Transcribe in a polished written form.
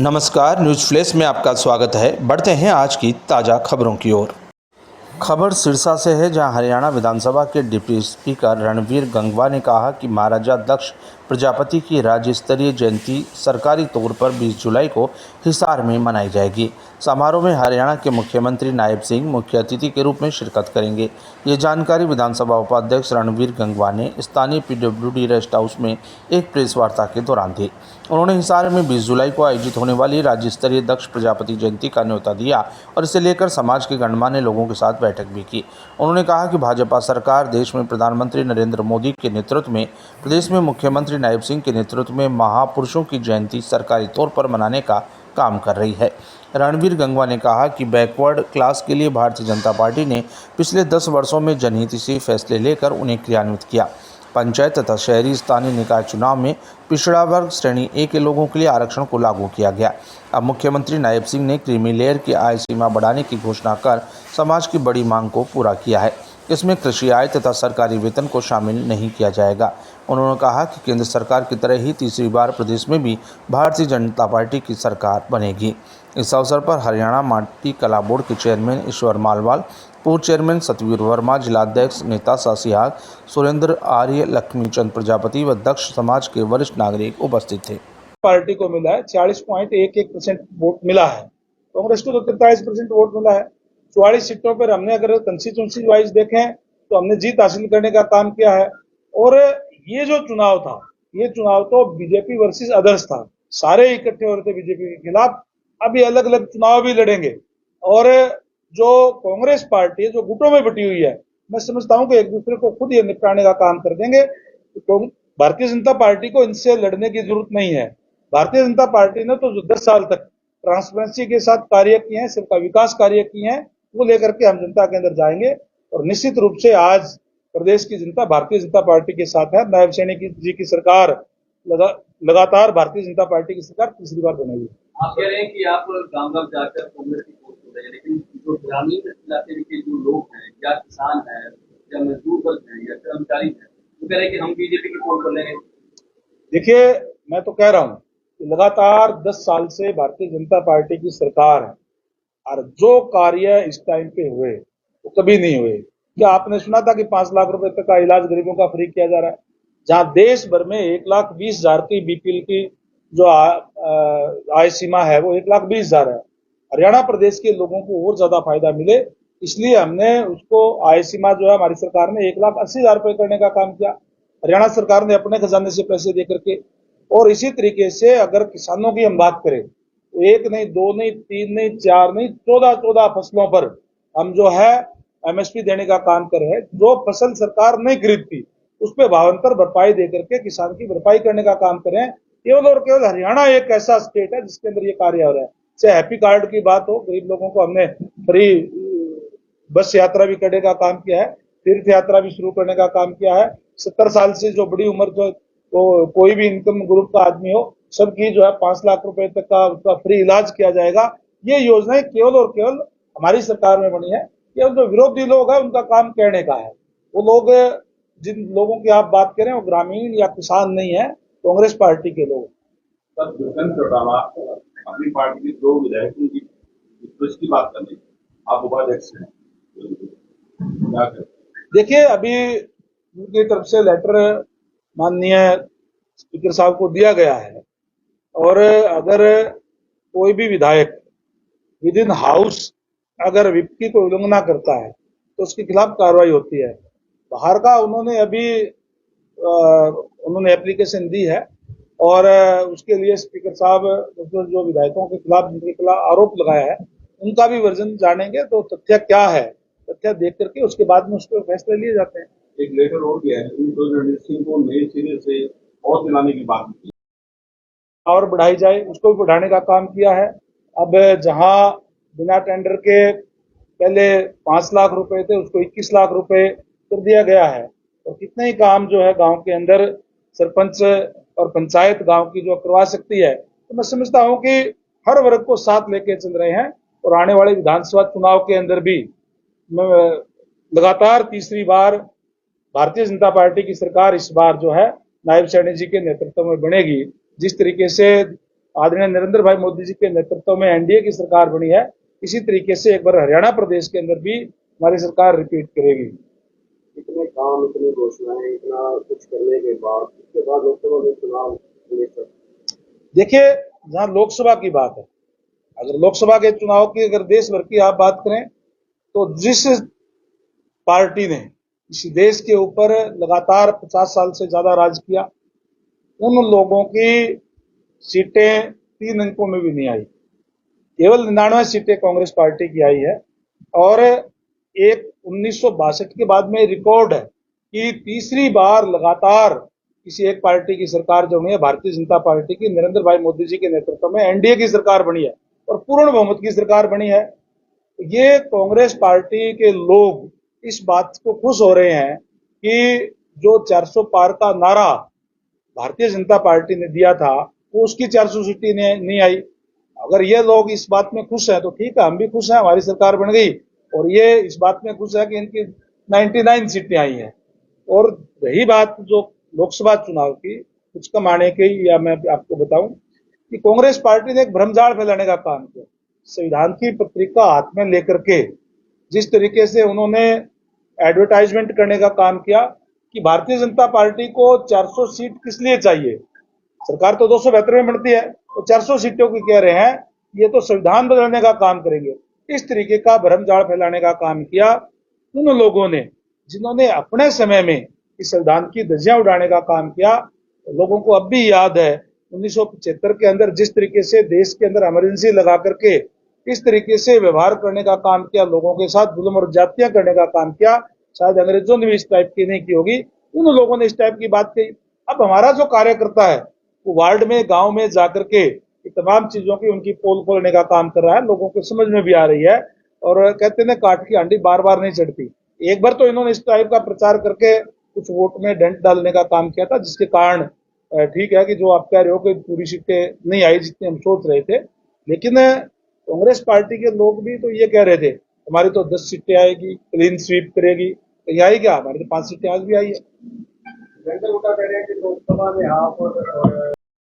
नमस्कार, news flash में आपका स्वागत है। बढ़ते हैं आज की ताज़ा खबरों की ओर। खबर सिरसा से है, जहां हरियाणा विधानसभा के डिप्टी स्पीकर रणवीर गंगवा ने कहा कि महाराजा दक्ष प्रजापति की राज्य स्तरीय जयंती सरकारी तौर पर 20 जुलाई को हिसार में मनाई जाएगी। समारोह में हरियाणा के मुख्यमंत्री नायब सिंह मुख्य अतिथि के रूप में शिरकत करेंगे। ये जानकारी विधानसभा उपाध्यक्ष रणवीर गंगवा ने स्थानीय PWD रेस्ट हाउस में एक प्रेस वार्ता के दौरान दी। उन्होंने हिसार में 20 जुलाई को आयोजित होने वाली राज्य स्तरीय दक्ष प्रजापति जयंती का न्योता दिया और इसे लेकर समाज के गणमान्य लोगों के साथ बैठक भी की। उन्होंने कहा कि भाजपा सरकार देश में प्रधानमंत्री नरेंद्र मोदी के नेतृत्व में, प्रदेश में मुख्यमंत्री नायब सिंह के नेतृत्व में महापुरुषों की जयंती सरकारी तौर पर मनाने का काम कर रही है। रणवीर गंगवा ने कहा कि बैकवर्ड क्लास के लिए भारतीय जनता पार्टी ने पिछले 10 वर्षों में जनहित से फैसले लेकर उन्हें क्रियान्वित किया। पंचायत तथा शहरी स्थानीय निकाय चुनाव में पिछड़ा वर्ग श्रेणी ए के लोगों के लिए आरक्षण को लागू किया गया। अब मुख्यमंत्री नायब सिंह ने क्रीमी लेयर की आय सीमा बढ़ाने की घोषणा कर समाज की बड़ी मांग को पूरा किया है। इसमें कृषि आय तथा सरकारी वेतन को शामिल नहीं किया जाएगा। उन्होंने कहा कि केंद्र सरकार की तरह ही तीसरी बार प्रदेश में भी भारतीय जनता पार्टी की सरकार बनेगी। इस अवसर पर हरियाणा माटी कला बोर्ड के चेयरमैन ईश्वर मालवाल, पूर्व चेयरमैन सतवीर वर्मा, जिलाध्यक्ष नेता सासियाग, सुरेंद्र आर्य, लक्ष्मीचंद प्रजापति व दक्ष समाज के वरिष्ठ नागरिक उपस्थित थे। पार्टी को मिला है 40.11% वोट मिला है। कांग्रेस को तो 43% वोट मिला है। 44 सीटों पर हमने अगर कंस्टिट्यूंसी वाइज देखें तो हमने जीत हासिल करने का काम किया है। और ये जो चुनाव था, ये चुनाव तो बीजेपी वर्सेस अदर्स था। सारे इकट्ठे हो रहे थे बीजेपी के खिलाफ। अभी अलग अलग चुनाव भी लड़ेंगे और जो कांग्रेस पार्टी है जो गुटों में बटी हुई है, मैं समझता हूं कि एक दूसरे को खुद ये निपटाने का काम कर देंगे। तो भारतीय जनता पार्टी को इनसे लड़ने की जरूरत नहीं है। भारतीय जनता पार्टी ने तो जो 10 साल तक ट्रांसपेरेंसी के साथ कार्य किए हैं, सबका विकास कार्य किए हैं, वो लेकर के हम जनता के अंदर जाएंगे। और निश्चित रूप से आज प्रदेश की जनता भारतीय जनता पार्टी के साथ है। नायब सैनिक जी की सरकार लगातार भारतीय जनता पार्टी की सरकार तीसरी बार बनेगी। आप कह रहे हैं कि आप गांव गांव जाकर कांग्रेस की वोट हो रहे हैं, लेकिन जो ग्रामीण इलाके के जो लोग हैं, या किसान हैं, या मजदूर वर्ग हैं, या कर्मचारी हैं, वो कह रहे हैं कि हम बीजेपी की वोट कर लेंगे। देखिए, मैं तो कह रहा हूं कि लगातार 10 साल से भारतीय जनता पार्टी की सरकार है और जो कार्य इस टाइम पे हुए वो कभी नहीं हुए। क्या आपने सुना था कि 5 लाख रुपए तक का इलाज गरीबों का फ्री किया जा रहा है? जहां देश भर में 1,20,000 की बीपीएल की जो आय सीमा है वो 1,20,000 है। हरियाणा प्रदेश के लोगों को और ज्यादा फायदा मिले, इसलिए हमने उसको आय सीमा जो है हमारी सरकार ने 1,80,000 रुपए करने का काम किया। हरियाणा सरकार ने अपने खजाने से पैसे दे करके। और इसी तरीके से अगर किसानों की हम बात करें तो 1 नहीं, 2 नहीं, 3 नहीं, 4 नहीं, 14 फसलों पर हम जो है एमएसपी देने का काम कर रहे हैं। जो फसल सरकार नहीं खरीदती उस पर भावांतर भरपाई दे करके किसान की भरपाई करने का काम करें। केवल और केवल हरियाणा एक ऐसा स्टेट है जिसके अंदर ये कार्य हो रहा है। चाहे हैप्पी कार्ड की बात हो, गरीब लोगों को हमने फ्री बस यात्रा भी करने का काम किया है, तीर्थ यात्रा भी शुरू करने का काम किया है। 70 साल से जो बड़ी उम्र जो तो कोई भी इनकम ग्रुप का आदमी हो, सबकी जो है 5 लाख रुपए तक का उसका फ्री इलाज किया जाएगा। ये योजनाएं केवल और केवल हमारी सरकार में बनी है। केवल जो विरोधी लोग हैं उनका काम कहने का है। वो लोग, जिन लोगों की आप बात करें, वो ग्रामीण या किसान नहीं है, कांग्रेस पार्टी के लोग। अपनी पार्टी के 2 विधायकों की बात करनी, आप उपाध्यक्ष हैं, क्या करें? देखिए, अभी उनकी तरफ से लेटर माननीय स्पीकर साहब को दिया गया है और अगर कोई भी विधायक विद इन हाउस अगर विप की कोई उल्लंघना करता है तो उसके खिलाफ कार्रवाई होती है। बाहर का उन्होंने अभी उन्होंने एप्लीकेशन दी है और उसके लिए स्पीकर साहब जो विधायकों के खिलाफ जिनके खिलाफ आरोप लगाया है उनका भी वर्जन जानेंगे। तो तथ्य क्या है, तथ्य देख करके उसके बाद में उस पर फैसले लिए जाते हैं। एक लेटर और भी है, सिंह को नए सिरे से और दिलाने की बात की और बढ़ाई जाए, उसको भी बढ़ाने का काम किया है। अब जहां बिना टेंडर के पहले 5 लाख रुपए थे उसको 21 लाख रुपए कर दिया गया है। और कितने ही काम जो है गांव के अंदर सरपंच और पंचायत गांव की जो करवा सकती है। तो मैं समझता हूं कि हर वर्ग को साथ लेके चल रहे हैं और आने वाले विधानसभा चुनाव के अंदर भी लगातार तीसरी बार भारतीय जनता पार्टी की सरकार इस बार जो है नायब सैनिक जी के नेतृत्व में बनेगी। जिस तरीके से आदरणीय नरेंद्र भाई मोदी जी के नेतृत्व में एनडीए की सरकार बनी है, इसी तरीके से एक बार हरियाणा प्रदेश के अंदर भी हमारी सरकार रिपीट करेगी। इतने काम, इतनी घोषणाएं, इतना कुछ करने के बाद उसके बाद लोकसभा में चुनाव लेकर देखिए, जहां लोकसभा की बात है, अगर लोकसभा के चुनाव की अगर देश भर की आप बात करें तो जिस पार्टी ने इस देश के ऊपर लगातार 50 साल से ज्यादा राज किया, उन लोगों की सीटें 3 अंकों में भी नहीं आई। केवल 99 सीटें कांग्रेस पार्टी की आई है और एक 1962 के बाद में रिकॉर्ड है कि तीसरी बार लगातार किसी एक पार्टी की सरकार जो हुई है, भारतीय जनता पार्टी की, नरेंद्र भाई मोदी जी के नेतृत्व में एनडीए की सरकार बनी है और पूर्ण बहुमत की सरकार बनी है। ये कांग्रेस पार्टी के लोग इस बात को खुश हो रहे हैं कि जो 400 पार का नारा भारतीय जनता पार्टी ने दिया था वो उसकी 400 सीटें नहीं आई। अगर ये लोग इस बात में खुश हैं तो ठीक है, हम भी खुश हैं, हमारी सरकार बन गई। और ये इस बात में खुश है कि इनकी 99 सीटें आई हैं। और रही बात जो लोकसभा चुनाव की, कुछ कम आने की, या मैं आपको बताऊं कि कांग्रेस पार्टी ने एक भ्रमजाल फैलाने का काम किया। संविधान की पत्रिका हाथ में लेकर के जिस तरीके से उन्होंने एडवर्टाइजमेंट करने का काम किया कि भारतीय जनता पार्टी को 400 सीट किस लिए चाहिए, सरकार तो 272 में बनती है, तो 400 सीटों की कह रहे हैं, ये तो संविधान बदलने का काम करेंगे। इस तरीके का भ्रमजाल फैलाने का काम किया उन लोगों ने जिन्होंने अपने समय में इस संविधान की धज्जियां उड़ाने का काम किया। लोगों को अब भी याद है 1975 के अंदर जिस तरीके से देश के अंदर इमरजेंसी लगा करके इस तरीके से व्यवहार करने का काम किया, लोगों के साथ जुल्म और जातियां करने का काम किया, शायद अंग्रेजों ने भी इस टाइप की नहीं की होगी, उन लोगों ने इस टाइप की बात कही। अब हमारा जो कार्यकर्ता है वो वार्ड में, गांव में जाकर के तमाम चीजों की उनकी पोल खोलने का काम कर रहा है, लोगों को समझ में भी आ रही है। और कहते हैं काठ की हांडी बार बार नहीं चढ़ती। एक बार तो इन्होंने इस टाइप का प्रचार करके कुछ वोट में डेंट डालने का काम किया था, जिसके कारण ठीक है कि जो आप कह रहे हो कि पूरी सीटें नहीं आई जितनी हम सोच रहे थे, लेकिन कांग्रेस पार्टी के लोग भी तो ये कह रहे थे हमारी तो 10 सीटें आएगी, क्लीन स्वीप करेगी, तो आई क्या, हमारी तो 5 सीटें आज भी आई है। जनता वोटा कह रहे हैं कि लोकसभा में आप और